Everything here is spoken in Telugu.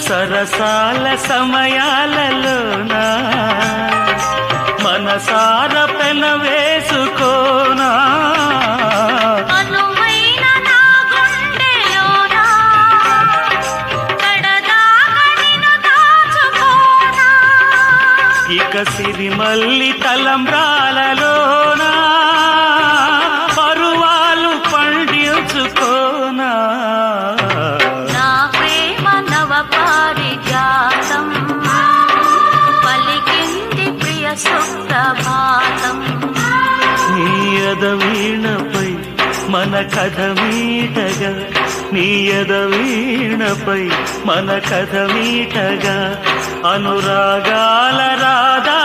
సరసాల సమయాలలోనా మనసార పెన వేసుకోనా ఇక సిరిమల్లి తలంబ్రాలలోనా పరువాలు పండించుకోనా నా ప్రేమ నవ పారిజాతం పలికింది ప్రియ సుప్రభాతం నీ ఎదవీణపై మన కథ మీటగా నీ ఎదవీణపై మన కథ మీటగా అనురాగాల రాధా